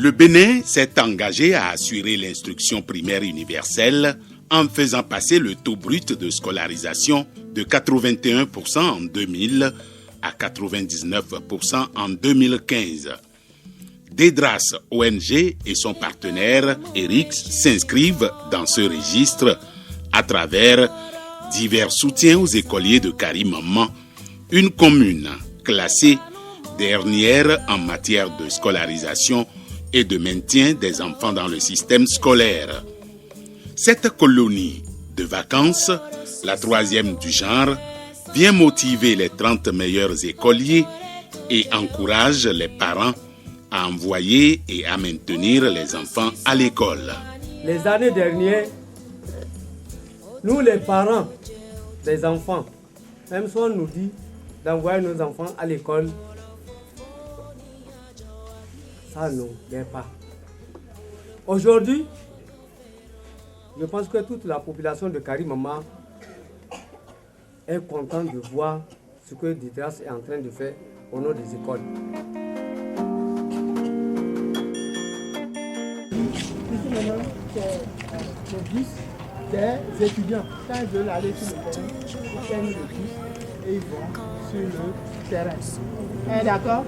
Le Bénin s'est engagé à assurer l'instruction primaire universelle en faisant passer le taux brut de scolarisation de 81% en 2000 à 99% en 2015. Dedras ONG et son partenaire ERIX s'inscrivent dans ce registre à travers divers soutiens aux écoliers de Karimaman, une commune classée dernière en matière de scolarisation et de maintien des enfants dans le système scolaire. Cette colonie de vacances, la troisième du genre, vient motiver les 30 meilleurs écoliers et encourage les parents à envoyer et à maintenir les enfants à l'école. Les années dernières, nous les parents des enfants, même si on nous dit d'envoyer nos enfants à l'école, ça ne vient pas. Aujourd'hui, je pense que toute la population de Karimaman est contente de voir ce que Dedras est en train de faire au nom des écoles. Ici maintenant, c'est le bus des étudiants. Quand ils veulent aller sur le terrain, ils prennent le bus et ils vont sur le terrain. D'accord?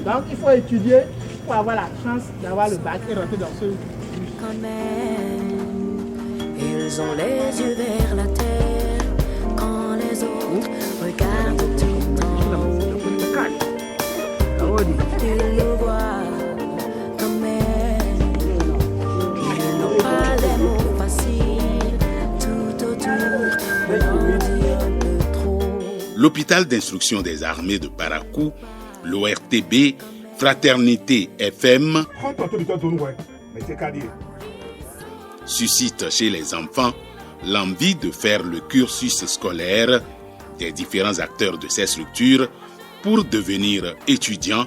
Donc il faut étudier pour avoir la chance d'avoir le bac et rentrer dans ce bus. Quand même, ils ont les yeux vers la terre quand les autres regardent tout en haut. Ils nous voient quand même, ils n'ont pas les mots faciles tout autour, on en dit un peu trop. L'hôpital d'instruction des armées de Parakou, l'ORTB, Fraternité FM, suscite chez les enfants l'envie de faire le cursus scolaire des différents acteurs de ces structures pour devenir étudiants,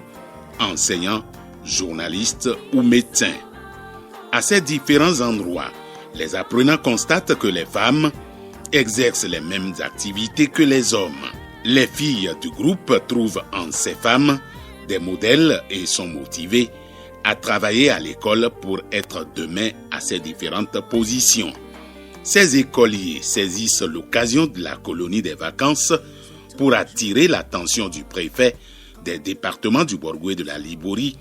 enseignants, journalistes ou médecins. À ces différents endroits, les apprenants constatent que les femmes exercent les mêmes activités que les hommes. Les filles du groupe trouvent en ces femmes des modèles et sont motivées à travailler à l'école pour être demain à ces différentes positions. Ces écoliers saisissent l'occasion de la colonie des vacances pour attirer l'attention du préfet des départements du Borgou et de la Libouri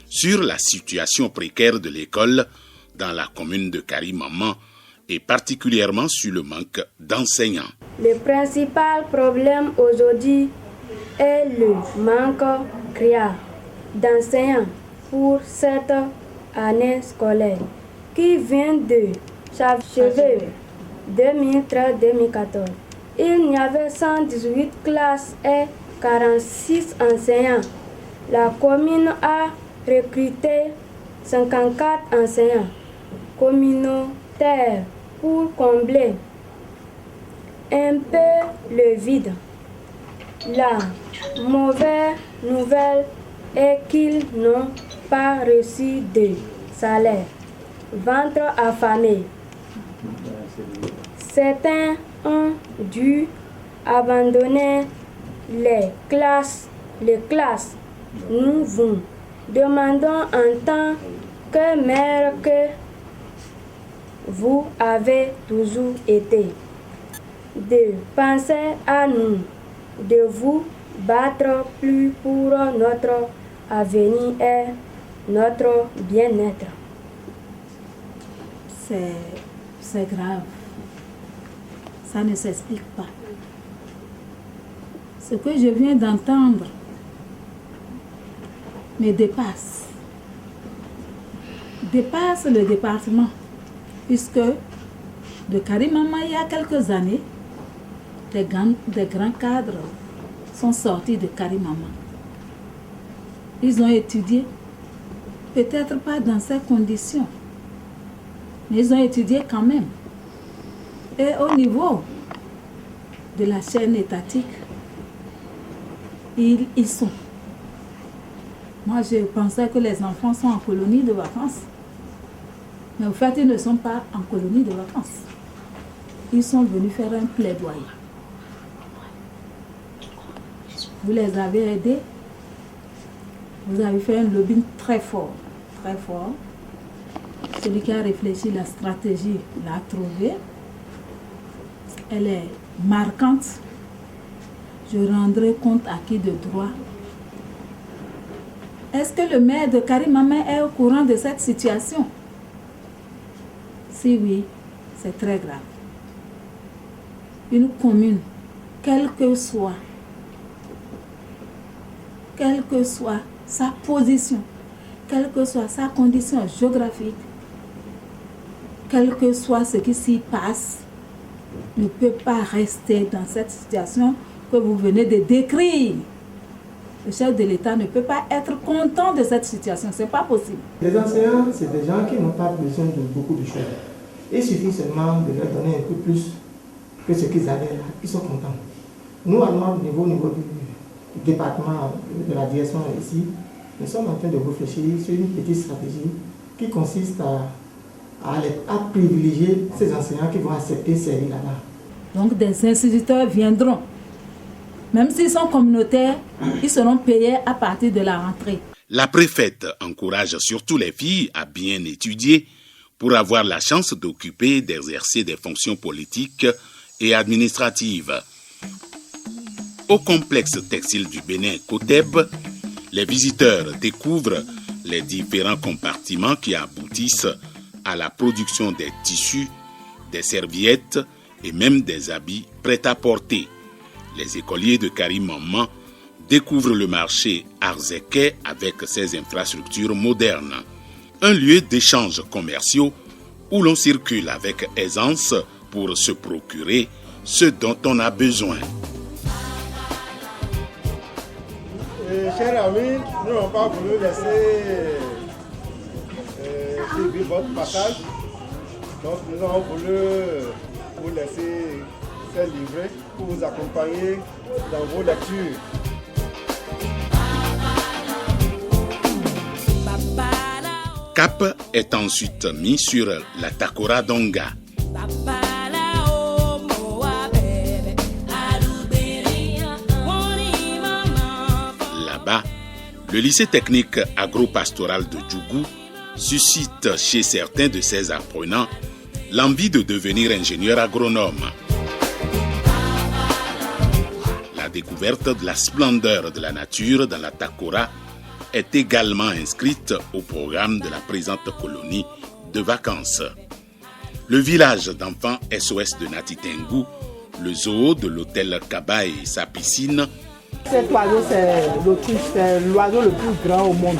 sur la situation précaire de l'école dans la commune de Karimaman et particulièrement sur le manque d'enseignants. Le principal problème aujourd'hui est le manque criard d'enseignants pour cette année scolaire qui vient de s'achever 2013-2014. Il y avait 118 classes et 46 enseignants. La commune a recruté 54 enseignants communautaires pour combler un peu le vide. La mauvaise nouvelle est qu'ils n'ont pas reçu de salaire. Ventre affamé. Certains ont dû abandonner les classes. Nous vous demandons en tant que mère que vous avez toujours été, de penser à nous, de vous battre plus pour notre avenir et notre bien-être. C'est grave. Ça ne s'explique pas. Ce que je viens d'entendre me dépasse le département, puisque de Karimaman, il y a quelques années, des grands cadres sont sortis de Karimaman. Ils ont étudié, peut-être pas dans ces conditions, mais ils ont étudié quand même. Et au niveau de la chaîne étatique, ils sont. Moi, je pensais que les enfants sont en colonie de vacances. Mais en fait, ils ne sont pas en colonie de vacances. Ils sont venus faire un plaidoyer. Vous les avez aidés. Vous avez fait un lobbying très fort. très fort. Celui qui a réfléchi la stratégie l'a trouvée. Elle est marquante. Je rendrai compte à qui de droit. Est-ce que le maire de Karimama est au courant de cette situation? Si oui, c'est très grave. Une commune, quelle que soit sa position, quelle que soit sa condition géographique, quel que soit ce qui s'y passe, ne peut pas rester dans cette situation que vous venez de décrire. Le chef de l'État ne peut pas être content de cette situation, ce n'est pas possible. Les enseignants, c'est des gens qui n'ont pas besoin de beaucoup de choses. Il suffit seulement de leur donner un peu plus que ce qu'ils avaient là. Ils sont contents. Nous, à notre niveau, au niveau du département de la direction ici, nous sommes en train de réfléchir sur une petite stratégie qui consiste à privilégier ces enseignants qui vont accepter servir là-bas. Donc des instituteurs viendront. Même s'ils sont communautaires, ils seront payés à partir de la rentrée. La préfète encourage surtout les filles à bien étudier pour avoir la chance d'occuper, d'exercer des fonctions politiques et administratives. Au complexe textile du Bénin Koteb, les visiteurs découvrent les différents compartiments qui aboutissent à la production des tissus, des serviettes et même des habits prêts à porter. Les écoliers de Karimama découvrent le marché Arzeke avec ses infrastructures modernes. Un lieu d'échanges commerciaux où l'on circule avec aisance pour se procurer ce dont on a besoin. Chers amis, nous n'avons pas voulu laisser subir votre passage. Donc nous avons voulu vous laisser ce livret pour vous accompagner dans vos lectures. Cap est ensuite mis sur la Takora Donga. Là-bas, le lycée technique agro-pastoral de Djougou suscite chez certains de ses apprenants l'envie de devenir ingénieur agronome. La découverte de la splendeur de la nature dans la Takora est également inscrite au programme de la présente colonie de vacances. Le village d'enfants SOS de Natitengu, le zoo de l'hôtel Kaba et sa piscine. Cet oiseau, c'est l'autruche, c'est l'oiseau le plus grand au monde.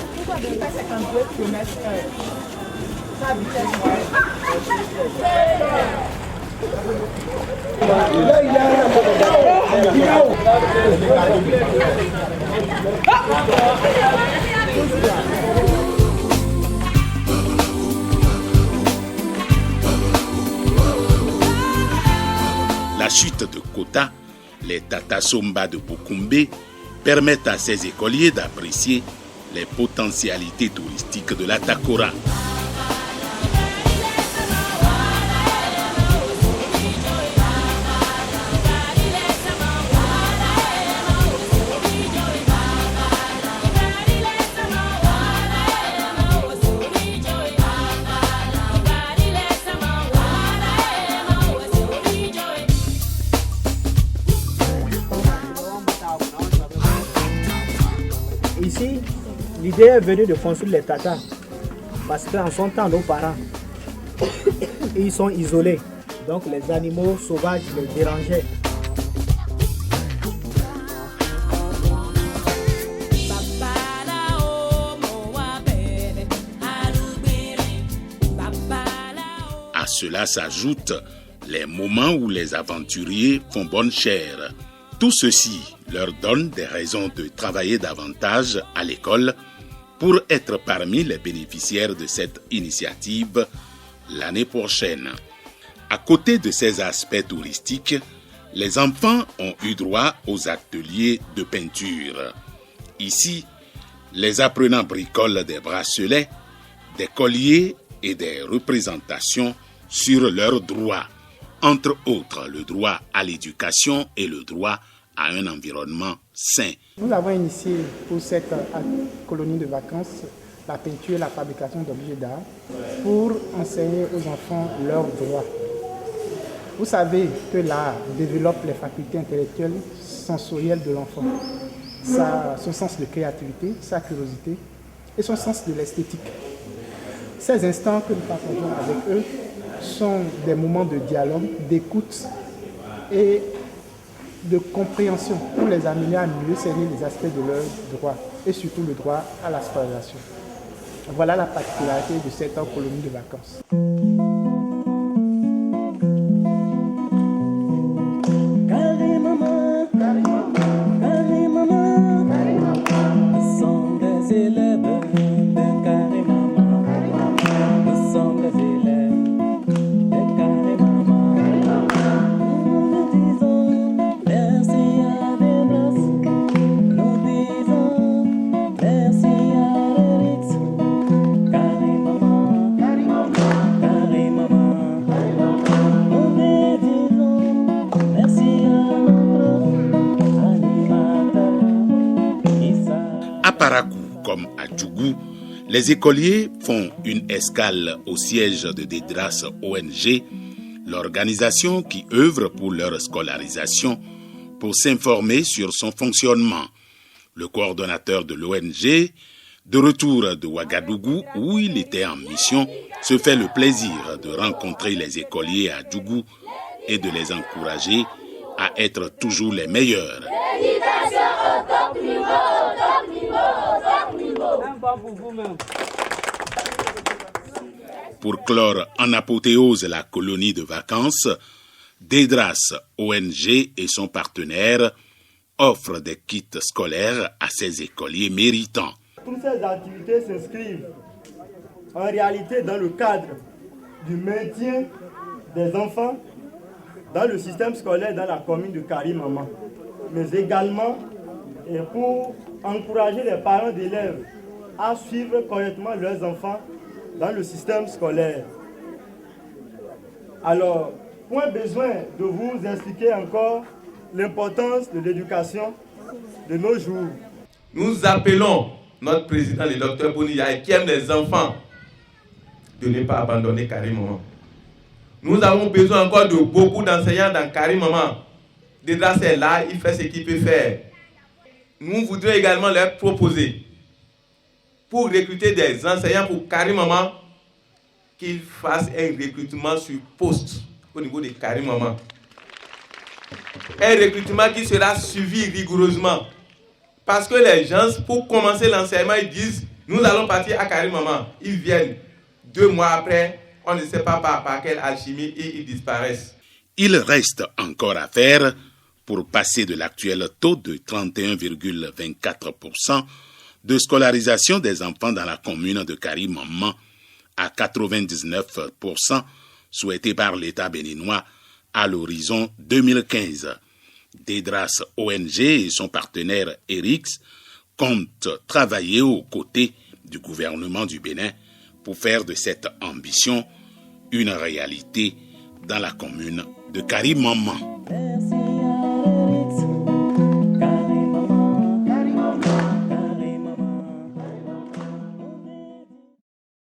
La chute de Kota, les Tatasomba de Bokumbe, permettent à ces écoliers d'apprécier les potentialités touristiques de la Takora. Ici, l'idée est venue de construire les tatas. Parce qu'en son temps, nos parents, ils sont isolés. Donc les animaux sauvages les dérangeaient. À cela s'ajoutent les moments où les aventuriers font bonne chère. Tout ceci leur donne des raisons de travailler davantage à l'école pour être parmi les bénéficiaires de cette initiative l'année prochaine. À côté de ces aspects touristiques, les enfants ont eu droit aux ateliers de peinture. Ici, les apprenants bricolent des bracelets, des colliers et des représentations sur leurs droits, entre autres le droit à l'éducation et le droit à un environnement sain. Nous avons initié pour cette colonie de vacances la peinture, la fabrication d'objets d'art, pour enseigner aux enfants leurs droits. Vous savez que l'art développe les facultés intellectuelles sensorielles de l'enfant, son sens de créativité, sa curiosité et son sens de l'esthétique. Ces instants que nous partageons avec eux sont des moments de dialogue, d'écoute et de compréhension pour les amener à mieux cerner les aspects de leurs droits et surtout le droit à la scolarisation. Voilà la particularité de cette colonie de vacances. Comme à Djougou, les écoliers font une escale au siège de Dédras ONG, l'organisation qui œuvre pour leur scolarisation, pour s'informer sur son fonctionnement. Le coordonnateur de l'ONG, de retour de Ouagadougou où il était en mission, se fait le plaisir de rencontrer les écoliers à Djougou et de les encourager à être toujours les meilleurs. Pour clore en apothéose la colonie de vacances, Dédras ONG et son partenaire offrent des kits scolaires à ces écoliers méritants. Toutes ces activités s'inscrivent en réalité dans le cadre du maintien des enfants dans le système scolaire dans la commune de Karimama, mais également pour encourager les parents d'élèves à suivre correctement leurs enfants dans le système scolaire. Alors, point besoin de vous expliquer encore l'importance de l'éducation de nos jours. Nous appelons notre président, le docteur Bouniaï, qui aime les enfants, de ne pas abandonner Karimama. Nous avons besoin encore de beaucoup d'enseignants dans Karimama. Dédras est là, il fait ce qu'il peut faire. Nous voudrions également leur proposer, pour recruter des enseignants pour Karimama, qu'ils fassent un recrutement sur poste au niveau de Karimama. Un recrutement qui sera suivi rigoureusement. Parce que les gens, pour commencer l'enseignement, ils disent, nous allons partir à Karimama. Ils viennent 2 mois après, on ne sait pas par quelle alchimie, et ils disparaissent. Il reste encore à faire pour passer de l'actuel taux de 31,24% de scolarisation des enfants dans la commune de Karimama à 99% souhaité par l'État béninois à l'horizon 2015. Dédras ONG et son partenaire ERIX comptent travailler aux côtés du gouvernement du Bénin pour faire de cette ambition une réalité dans la commune de Karimama.